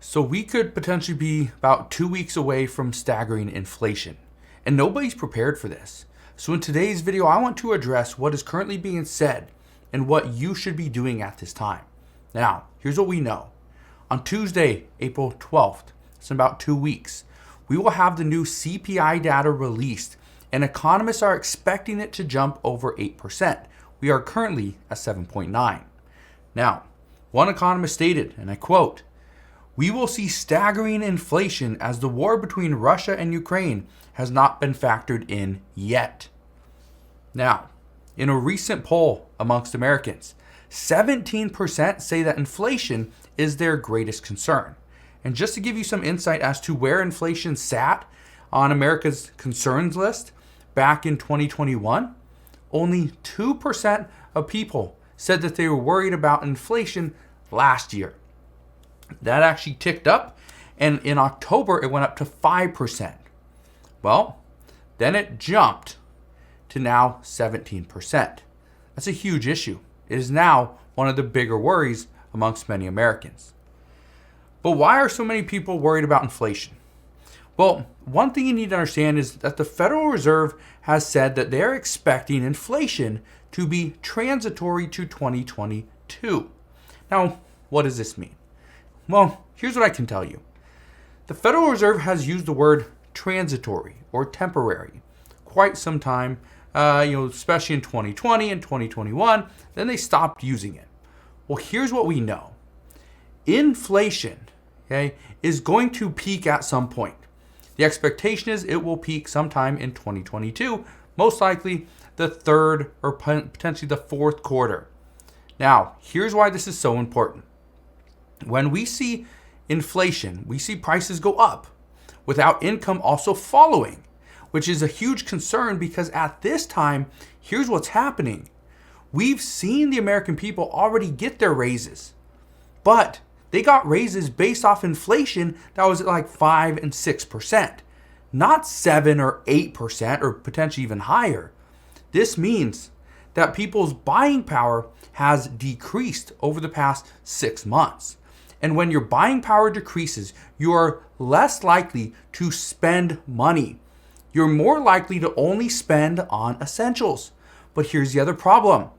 So we could potentially be about 2 weeks away from staggering inflation, and nobody's prepared for this. So in today's video, I want to address what is currently being said and what you should be doing at this time. Now, here's what we know. On Tuesday, April 12th, it's in about 2 weeks, we will have the new CPI data released, and economists are expecting it to jump over 8%. We are currently at 7.9. Now, one economist stated, and I quote, "We will see staggering inflation as the war between Russia and Ukraine has not been factored in yet." Now, in a recent poll amongst Americans, 17% say that inflation is their greatest concern. And just to give you some insight as to where inflation sat on America's concerns list back in 2021, only 2% of people said that they were worried about inflation last year. That actually ticked up, and in October it went up to 5%. Well, then it jumped to now 17%. That's a huge issue. It is now one of the bigger worries amongst many Americans. But why are so many people worried about inflation? Well, one thing you need to understand is that the Federal Reserve has said that they're expecting inflation to be transitory to 2022. Now, what does this mean? Well, here's what I can tell you. The Federal Reserve has used the word transitory or temporary quite some time, especially in 2020 and 2021. Then they stopped using it. Well, here's what we know. Inflation, is going to peak at some point. The expectation is it will peak sometime in 2022, most likely the third or potentially the fourth quarter. Now, here's why this is so important. When we see inflation, we see prices go up without income also following, which is a huge concern because at this time, here's what's happening. We've seen the American people already get their raises, but they got raises based off inflation that was at like 5 and 6%, not 7 or 8% or potentially even higher. This means that people's buying power has decreased over the past 6 months. And when your buying power decreases, you are less likely to spend money. You're more likely to only spend on essentials. But here's the other problem.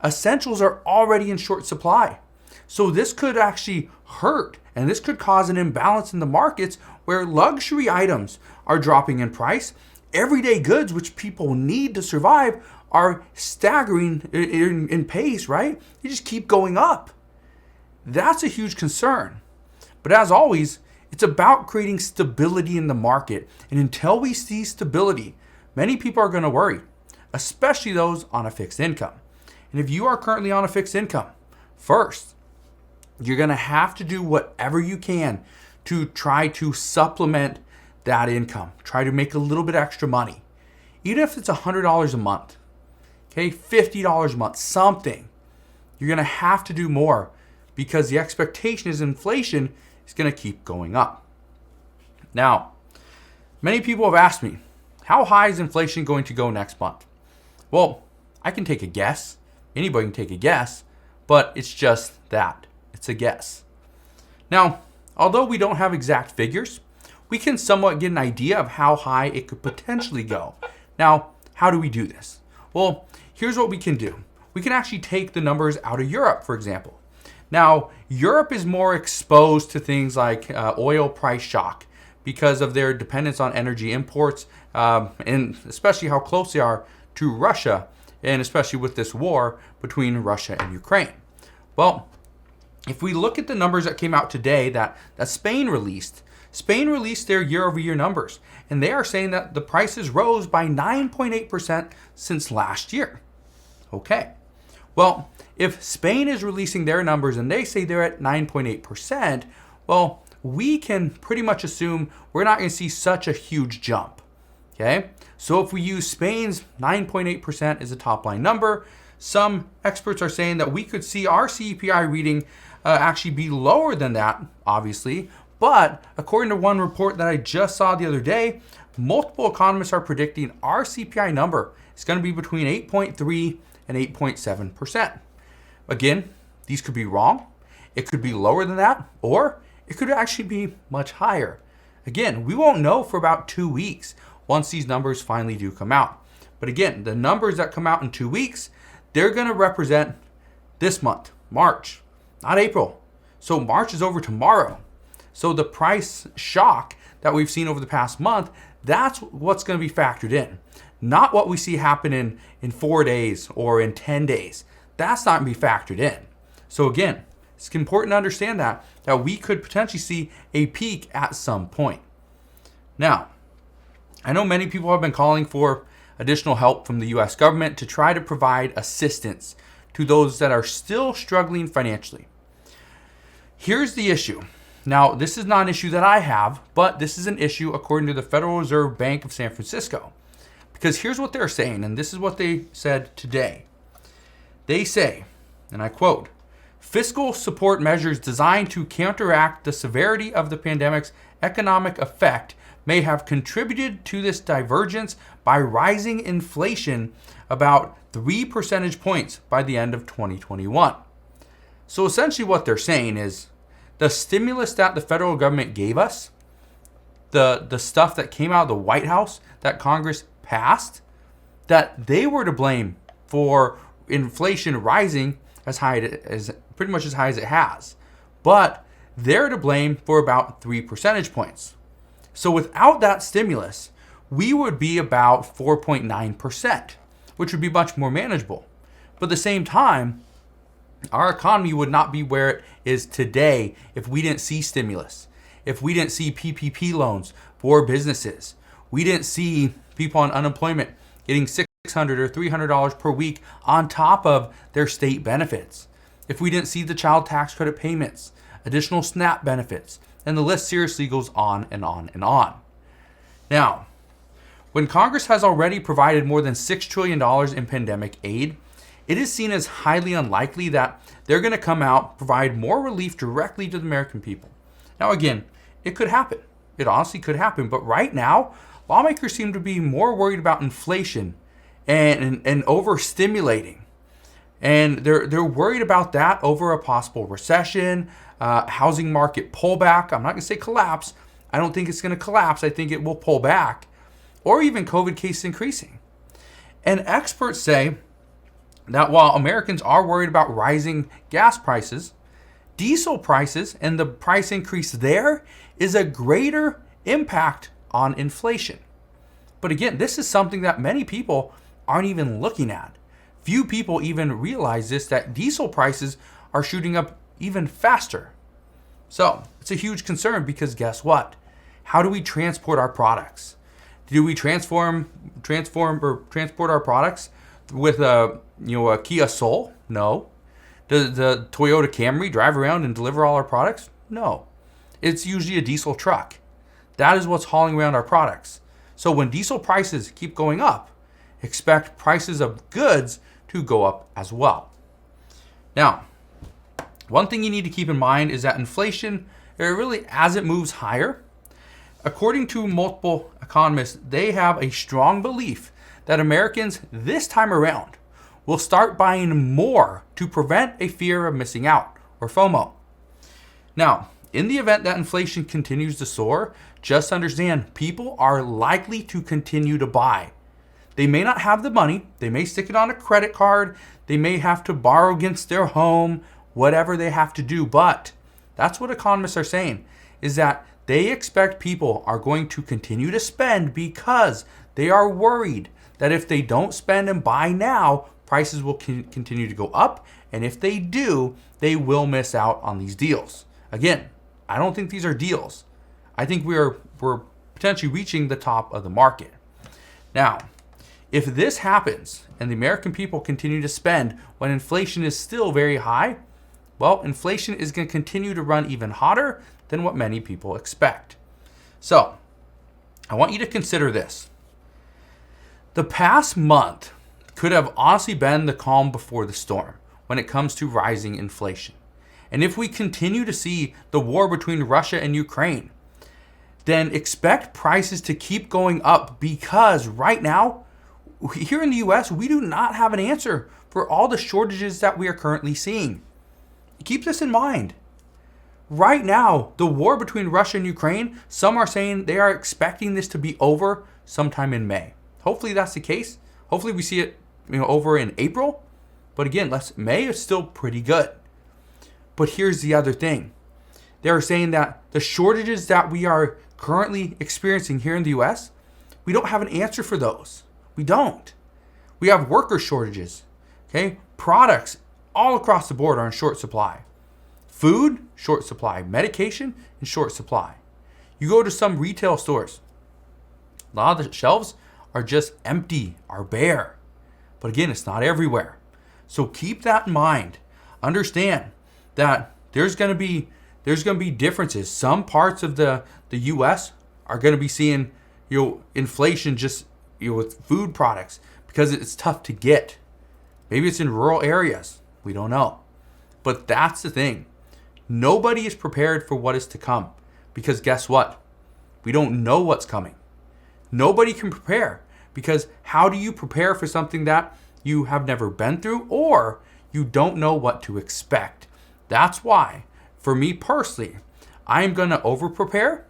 Essentials are already in short supply. So this could actually hurt, and this could cause an imbalance in the markets where luxury items are dropping in price. Everyday goods, which people need to survive, are staggering in pace, right? They just keep going up. That's a huge concern. But as always, it's about creating stability in the market. And until we see stability, many people are going to worry, especially those on a fixed income. And if you are currently on a fixed income, first, you're going to have to do whatever you can to try to supplement that income. Try to make a little bit extra money. Even if it's $100 a month, $50 a month, something. You're going to have to do more because the expectation is inflation is going to keep going up. Now, many people have asked me, how high is inflation going to go next month? Well, I can take a guess. Anybody can take a guess, but it's just that. It's a guess. Now, although we don't have exact figures, we can somewhat get an idea of how high it could potentially go. Now, how do we do this? Well, here's what we can do. We can actually take the numbers out of Europe, for example. Now, Europe is more exposed to things like oil price shock because of their dependence on energy imports, and especially how close they are to Russia, and especially with this war between Russia and Ukraine. Well, if we look at the numbers that came out today that Spain released their year-over-year numbers, and they are saying that the prices rose by 9.8% since last year. Okay, well, if Spain is releasing their numbers and they say they're at 9.8%, well, we can pretty much assume we're not going to see such a huge jump. Okay, so if we use Spain's 9.8% as a top line number, some experts are saying that we could see our CPI reading actually be lower than that, obviously. But according to one report that I just saw the other day, multiple economists are predicting our CPI number is going to be between 8.3 and 8.7%. Again, these could be wrong. It could be lower than that, or it could actually be much higher. Again, we won't know for about 2 weeks once these numbers finally do come out. But again, the numbers that come out in 2 weeks, they're going to represent this month, March, not April. So March is over tomorrow. So the price shock that we've seen over the past month, that's what's going to be factored in. Not what we see happen in 4 days or in 10 days. That's not going to be factored in. So again, it's important to understand that we could potentially see a peak at some point. Now, I know many people have been calling for additional help from the US government to try to provide assistance to those that are still struggling financially. Here's the issue. Now, this is not an issue that I have, but this is an issue according to the Federal Reserve Bank of San Francisco. Because here's what they're saying, and this is what they said today. They say, and I quote, "Fiscal support measures designed to counteract the severity of the pandemic's economic effect may have contributed to this divergence by rising inflation about 3 percentage points by the end of 2021. So essentially what they're saying is the stimulus that the federal government gave us, the stuff that came out of the White House that Congress passed, that they were to blame for inflation rising as high as pretty much as high as it has. But they're to blame for about 3 percentage points. So without that stimulus, we would be about 4.9%, which would be much more manageable. But at the same time, our economy would not be where it is today if we didn't see stimulus, if we didn't see PPP loans for businesses, we didn't see people on unemployment getting $600 or $300 per week on top of their state benefits, if we didn't see the child tax credit payments, additional SNAP benefits, and the list seriously goes on and on and on. Now, when Congress has already provided more than $6 trillion in pandemic aid, it is seen as highly unlikely that they're going to come out, provide more relief directly to the American people. Now, again, it could happen. It honestly could happen. But right now, lawmakers seem to be more worried about inflation and overstimulating. And they're worried about that over a possible recession, housing market pullback. I'm not going to say collapse. I don't think it's going to collapse. I think it will pull back. Or even COVID cases increasing. And experts say that while Americans are worried about rising gas prices, diesel prices and the price increase there is a greater impact on inflation. But again, this is something that many people aren't even looking at. Few people even realize this, that diesel prices are shooting up even faster. So it's a huge concern because guess what? How do we transport our products? Do we transform or transport our products with a Kia Soul? No. Does the Toyota Camry drive around and deliver all our products? No. It's usually a diesel truck. That is what's hauling around our products. So when diesel prices keep going up, expect prices of goods to go up as well. Now, one thing you need to keep in mind is that inflation, as it moves higher, according to multiple economists, they have a strong belief that Americans this time around will start buying more to prevent a fear of missing out, or FOMO. Now, in the event that inflation continues to soar, just understand people are likely to continue to buy. They may not have the money, they may stick it on a credit card, they may have to borrow against their home, whatever they have to do, but that's what economists are saying, is that they expect people are going to continue to spend because they are worried that if they don't spend and buy now, prices will continue to go up. And if they do, they will miss out on these deals. Again, I don't think these are deals. I think we're potentially reaching the top of the market. Now, if this happens and the American people continue to spend when inflation is still very high, well, inflation is going to continue to run even hotter than what many people expect. So, I want you to consider this. The past month could have honestly been the calm before the storm when it comes to rising inflation. And if we continue to see the war between Russia and Ukraine, then expect prices to keep going up because right now, here in the US, we do not have an answer for all the shortages that we are currently seeing. Keep this in mind. Right now, the war between Russia and Ukraine, some are saying they are expecting this to be over sometime in May. Hopefully that's the case. Hopefully we see it, over in April. But again, May is still pretty good. But here's the other thing. They're saying that the shortages that we are currently experiencing here in the US, we don't have an answer for those. We don't. We have worker shortages. Okay? Products all across the board are in short supply. Food, short supply. Medication, in short supply. You go to some retail stores, a lot of the shelves are just empty, are bare. But again, it's not everywhere. So keep that in mind. Understand that there's going to be differences. Some parts of the US are going to be seeing inflation just with food products because it's tough to get. Maybe it's in rural areas. We don't know. But that's the thing. Nobody is prepared for what is to come because guess what? We don't know what's coming. Nobody can prepare because how do you prepare for something that you have never been through or you don't know what to expect? That's why, for me personally, I'm going to over-prepare.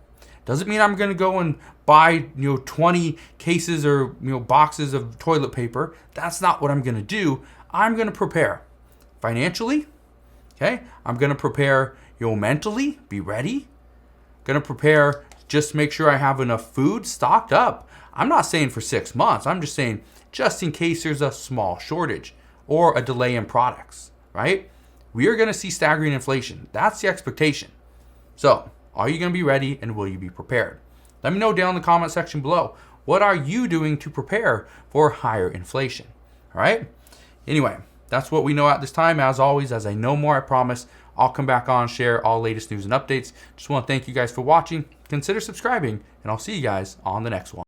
Doesn't mean I'm going to go and buy 20 cases or boxes of toilet paper. That's not what I'm going to do. I'm going to prepare financially. Okay, I'm going to prepare mentally, be ready. Going to prepare, just make sure I have enough food stocked up. I'm not saying for 6 months. I'm just saying just in case there's a small shortage or a delay in products, right? We are going to see staggering inflation. That's the expectation. So, are you going to be ready and will you be prepared? Let me know down in the comment section below. What are you doing to prepare for higher inflation? All right? Anyway, that's what we know at this time. As always, as I know more, I promise I'll come back on, share all latest news and updates. Just want to thank you guys for watching. Consider subscribing, and I'll see you guys on the next one.